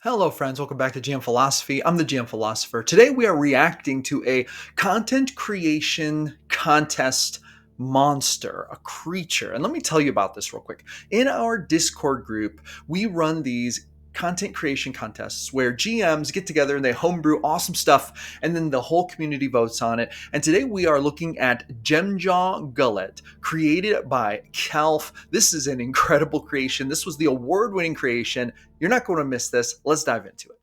Hello, friends. Welcome back to GM Philosophy. I'm the GM Philosopher. Today, we are reacting to a content creation contest monster, a creature. And let me tell you about this real quick. In our Discord group, we run these content creation contests where GMs get together and they homebrew awesome stuff, and then the whole community votes on it. And today we are looking at Gemjaw Gullet, created by Kelph. This is an incredible creation. This was the award-winning creation. You're not going to miss this. Let's dive into it.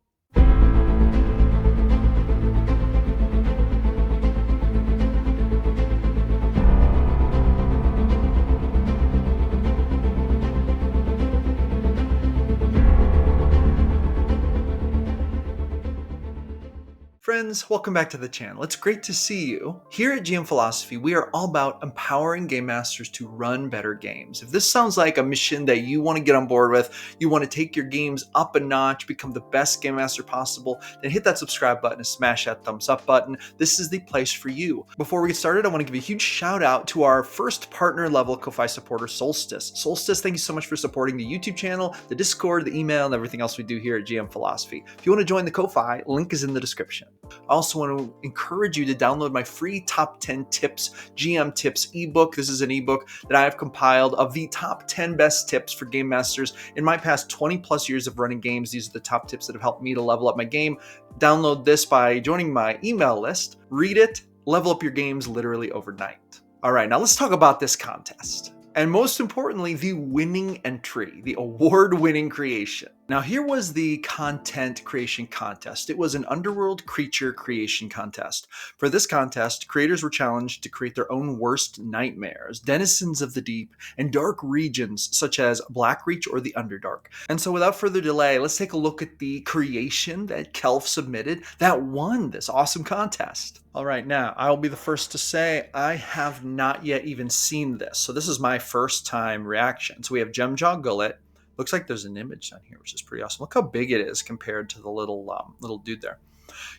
Friends, welcome back to the channel. It's great to see you. Here at GM Philosophy, we are all about empowering game masters to run better games. If this sounds like a mission that you want to get on board with, you want to take your games up a notch, become the best game master possible, then hit that subscribe button and smash that thumbs up button. This is the place for you. Before we get started, I want to give a huge shout out to our first partner level Ko-Fi supporter, Solstice. Solstice, thank you so much for supporting the YouTube channel, the Discord, the email, and everything else we do here at GM Philosophy. If you want to join the Ko-Fi, link is in the description. I also want to encourage you to download my free top 10 tips, GM tips ebook. This is an ebook that I have compiled of the top 10 best tips for game masters. In my past 20 plus years of running games, these are the top tips that have helped me to level up my game. Download this by joining my email list, read it, level up your games literally overnight. All right, now let's talk about this contest. And most importantly, the winning entry, the award-winning creation. Now, here was the content creation contest. It was an underworld creature creation contest. For this contest, creators were challenged to create their own worst nightmares, denizens of the deep, and dark regions such as Blackreach or the Underdark. And so without further delay, let's take a look at the creation that Kelph submitted that won this awesome contest. All right, now I'll be the first to say I have not yet even seen this. So this is my first time reaction. So we have Gemjaw Gullet. Looks like there's an image down here, which is pretty awesome. Look how big it is compared to the little dude there.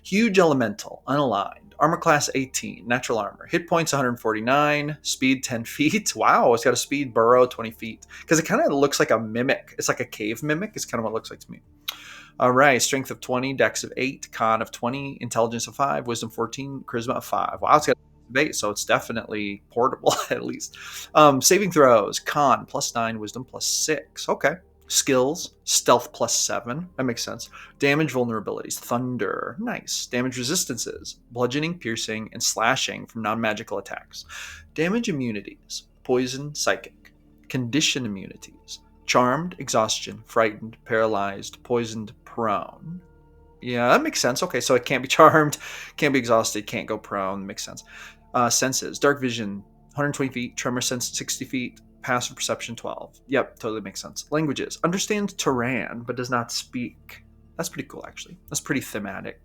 Huge elemental, unaligned, armor class 18, natural armor, hit points 149, speed 10 feet. Wow, it's got a speed burrow 20 feet. Because it kind of looks like a mimic. It's like a cave mimic. It's kind of what it looks like to me. All right, strength of 20, dex of 8, con of 20, intelligence of 5, wisdom 14, charisma of 5. Wow, it's got 8, so it's definitely portable at least. Saving throws, con plus 9, wisdom plus 6. Okay. Skills, stealth plus 7. That makes sense. Damage vulnerabilities, thunder. Nice. Damage resistances, bludgeoning, piercing, and slashing from non-magical attacks. Damage immunities, poison, psychic. Condition immunities, charmed, exhaustion, frightened, paralyzed, poisoned, prone. Yeah, that makes sense. Okay, so it can't be charmed, can't be exhausted, can't go prone. Makes sense. Senses, dark vision, 120 feet, tremor sense 60 feet, passive perception 12. Yep, totally makes sense. Languages, understands Terran, but does not speak. That's pretty cool, actually. That's pretty thematic.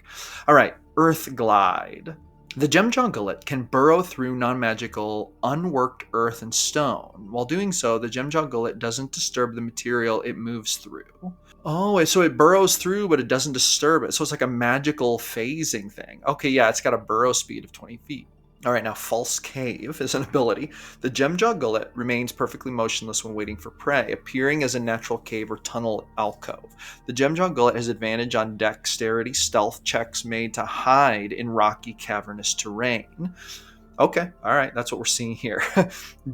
All right, Earth Glide. The Gemjaw Gullet can burrow through non-magical, unworked earth and stone. While doing so, the Gemjaw Gullet doesn't disturb the material it moves through. Oh, so it burrows through, but it doesn't disturb it. So it's like a magical phasing thing. Okay, yeah, it's got a burrow speed of 20 feet. All right, now False Cave is an ability. The Gemjaw Gullet remains perfectly motionless when waiting for prey, appearing as a natural cave or tunnel alcove. The Gemjaw Gullet has advantage on dexterity stealth checks made to hide in rocky, cavernous terrain. Okay, all right, that's what we're seeing here.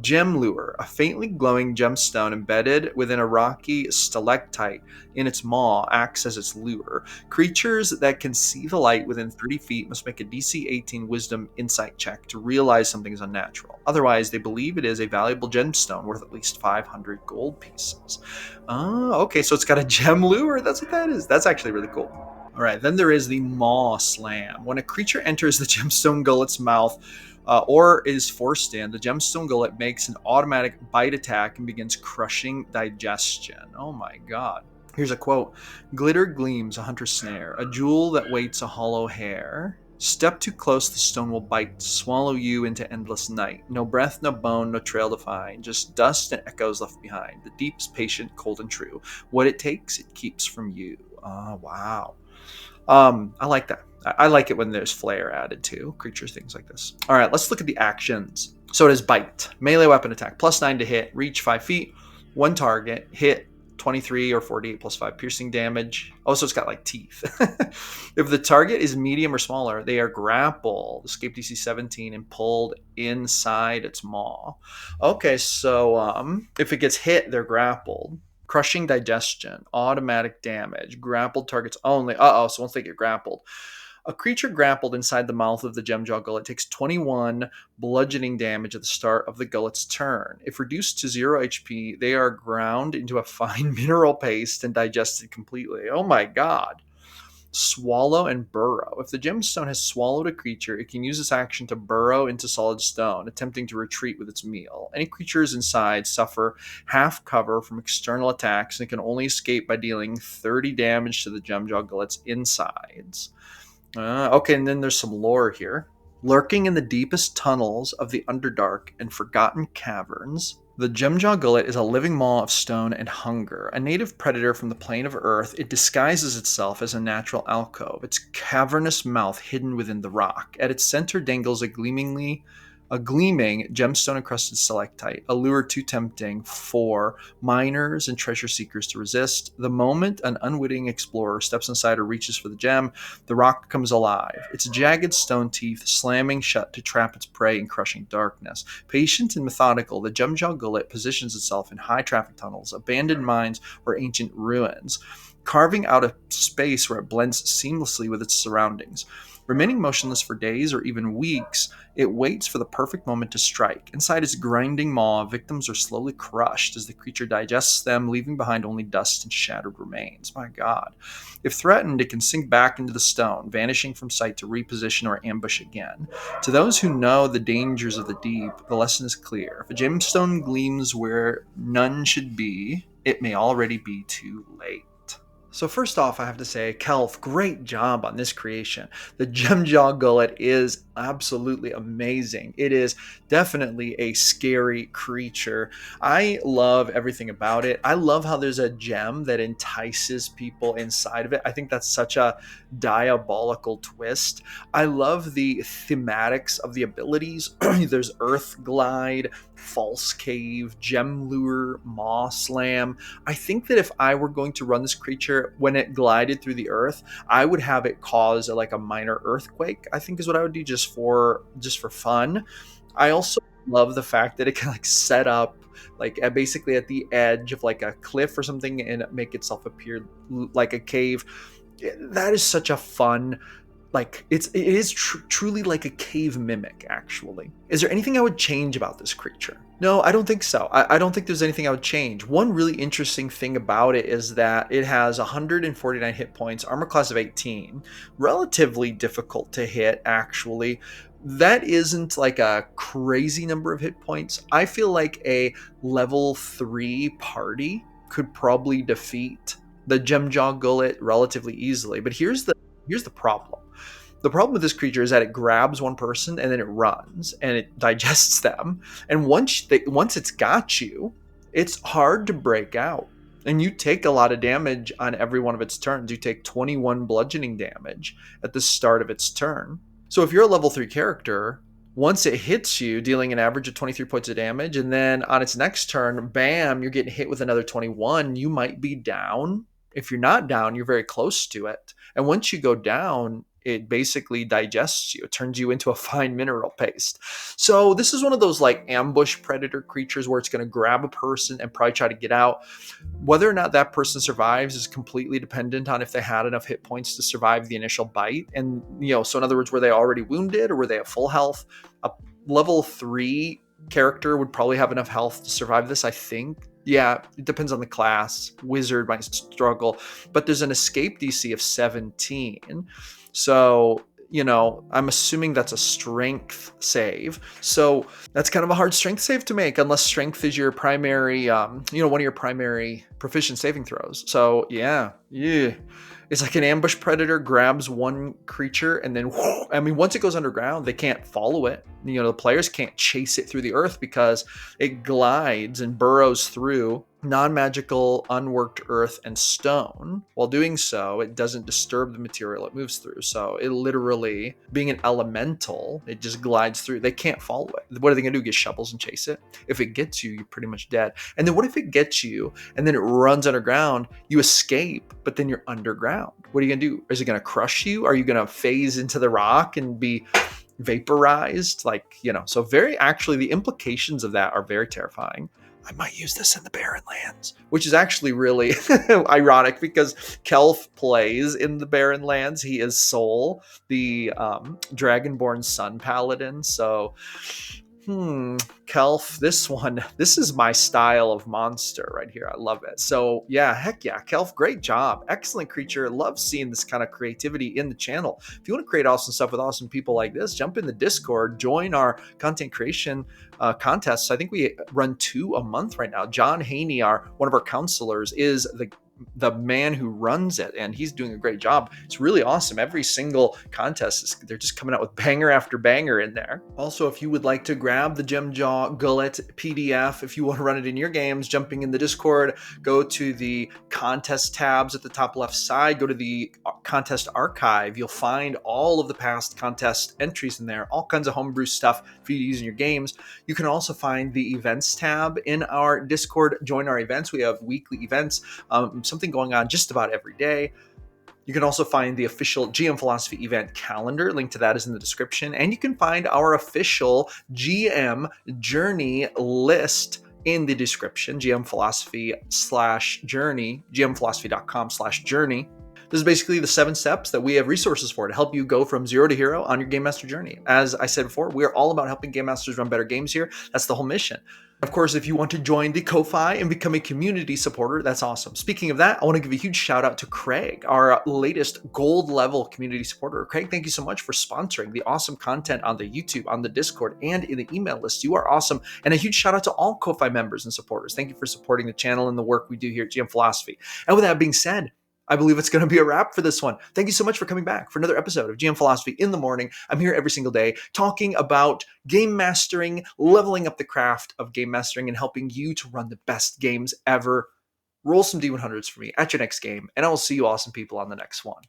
Gem Lure, a faintly glowing gemstone embedded within a rocky stalactite in its maw, acts as its lure. Creatures that can see the light within 30 feet must make a DC 18 Wisdom Insight check to realize something is unnatural. Otherwise, they believe it is a valuable gemstone worth at least 500 gold pieces. Oh, okay, so it's got a gem lure. That's what that is. That's actually really cool. All right, then there is the Maw Slam. When a creature enters the gemstone gullet's mouth, or is forced in, the gemstone gullet makes an automatic bite attack and begins crushing digestion. Oh my god. Here's a quote. Glitter gleams a hunter's snare, a jewel that waits a hollow hair. Step too close, the stone will bite, swallow you into endless night. No breath, no bone, no trail to find, just dust and echoes left behind. The deep's patient, cold and true. What it takes, it keeps from you. Oh, wow. I like that. I like it when there's flair added to creatures, things like this. All right, let's look at the actions. So it is bite, melee weapon attack, +9 to hit, reach 5 feet, one target, hit 23 or 48 plus 5 piercing damage. Also, it's got like teeth. If the target is medium or smaller, they are grappled, escape DC 17, and pulled inside its maw. Okay, so if it gets hit, they're grappled. Crushing digestion, automatic damage, grappled targets only. So once they get grappled, a creature grappled inside the mouth of the Gemjaw Gullet takes 21 bludgeoning damage at the start of the gullet's turn. If reduced to 0 HP, they are ground into a fine mineral paste and digested completely. Oh my god. Swallow and burrow. If the gemstone has swallowed a creature, it can use this action to burrow into solid stone, attempting to retreat with its meal. Any creatures inside suffer half cover from external attacks and can only escape by dealing 30 damage to the Gemjaw Gullet's insides. Okay, and then there's some lore here. Lurking in the deepest tunnels of the Underdark and forgotten caverns, the Gemjaw Gullet is a living maw of stone and hunger. A native predator from the plane of Earth, it disguises itself as a natural alcove, its cavernous mouth hidden within the rock. At its center dangles a gleaming gemstone-encrusted stalactite, a lure too tempting for miners and treasure seekers to resist. The moment an unwitting explorer steps inside or reaches for the gem, the rock comes alive, its jagged stone teeth slamming shut to trap its prey in crushing darkness. Patient and methodical, the Gemjaw Gullet positions itself in high traffic tunnels, abandoned mines, or ancient ruins, carving out a space where it blends seamlessly with its surroundings. Remaining motionless for days or even weeks, it waits for the perfect moment to strike. Inside its grinding maw, victims are slowly crushed as the creature digests them, leaving behind only dust and shattered remains. My god. If threatened, it can sink back into the stone, vanishing from sight to reposition or ambush again. To those who know the dangers of the deep, the lesson is clear. If a gemstone gleams where none should be, it may already be too late. So first off, I have to say, Kelph, great job on this creation. The Gemjaw Gullet is absolutely amazing. It is definitely a scary creature. I love everything about it. I love how there's a gem that entices people inside of it. I think that's such a diabolical twist. I love the thematics of the abilities. There's Earth Glide, False Cave, Gem Lure, Maw Slam. I think that if I were going to run this creature, when it glided through the earth, I would have it cause like a minor earthquake, I think is what I would do just for fun. I also love the fact that it can like set up like basically at the edge of like a cliff or something and make itself appear like a cave. That is such a fun, like it is truly like a cave mimic. Actually, is there anything I would change about this creature? No, I don't think so. I don't think there's anything I would change. One really interesting thing about it is that it has 149 hit points, armor class of 18, relatively difficult to hit actually. That isn't like a crazy number of hit points. I feel like a level 3 party could probably defeat the Gemjaw Gullet relatively easily. But here's the problem. The problem with this creature is that it grabs one person and then it runs and it digests them. And once it's got you, it's hard to break out. And you take a lot of damage on every one of its turns. You take 21 bludgeoning damage at the start of its turn. So if you're a level 3 character, once it hits you, dealing an average of 23 points of damage, and then on its next turn, bam, you're getting hit with another 21, you might be down. If you're not down, you're very close to it. And once you go down, it basically digests you. It turns you into a fine mineral paste. So this is one of those like ambush predator creatures where it's going to grab a person and probably try to get out. Whether or not that person survives is completely dependent on if they had enough hit points to survive the initial bite. And, so in other words, were they already wounded or were they at full health? A level 3 character would probably have enough health to survive this, I think. Yeah, it depends on the class. Wizard might struggle, but there's an escape DC of 17. So, I'm assuming that's a strength save. So that's kind of a hard strength save to make unless strength is your primary, one of your primary proficient saving throws. So yeah. It's like an ambush predator grabs one creature and then, once it goes underground, they can't follow it. The players can't chase it through the earth because it glides and burrows through non-magical, unworked earth and stone. While doing so, it doesn't disturb the material it moves through. So it literally, being an elemental, it just glides through. They can't follow it. What are they gonna do? Get shovels and chase it? If it gets you, you're pretty much dead. And then what if it gets you and then it runs underground? You escape, but then you're underground. What are you gonna do? Is it gonna crush you? Are you gonna phase into the rock and be vaporized? So actually the implications of that are very terrifying. I might use this in the Barren Lands, which is actually really ironic because Kelph plays in the Barren Lands. He is Sol, the Dragonborn Sun Paladin. So, Kelph, this is my style of monster right here. I love it. So yeah, heck yeah, Kelph, great job. Excellent creature. Love seeing this kind of creativity in the channel. If you want to create awesome stuff with awesome people like this, jump in the Discord, join our content creation contests. I think we run 2 a month right now. John Haney, one of our counselors, is the man who runs it, and he's doing a great job. It's really awesome. Every single contest, they're just coming out with banger after banger in there. Also, if you would like to grab the Gemjaw Gullet PDF, if you want to run it in your games, jumping in the Discord, go to the contest tabs at the top left side, go to the contest archive. You'll find all of the past contest entries in there, all kinds of homebrew stuff for you to use in your games. You can also find the events tab in our Discord. Join our events. We have weekly events, something going on just about every day. You can also find the official GM Philosophy event calendar. Link to that is in the description. And you can find our official GM journey list in the description, GM Philosophy/journey, gmphilosophy.com/journey. This is basically the 7 steps that we have resources for to help you go from 0 to hero on your Game Master journey. As I said before, we are all about helping Game Masters run better games here. That's the whole mission. Of course, if you want to join the Ko-Fi and become a community supporter, that's awesome. Speaking of that, I want to give a huge shout out to Craig, our latest gold level community supporter. Craig, thank you so much for sponsoring the awesome content on the YouTube, on the Discord, and in the email list. You are awesome. And a huge shout out to all Ko-Fi members and supporters. Thank you for supporting the channel and the work we do here at GM Philosophy. And with that being said, I believe it's going to be a wrap for this one. Thank you so much for coming back for another episode of GM Philosophy in the morning. I'm here every single day talking about game mastering, leveling up the craft of game mastering, and helping you to run the best games ever. Roll some D100s for me at your next game, and I will see you awesome people on the next one.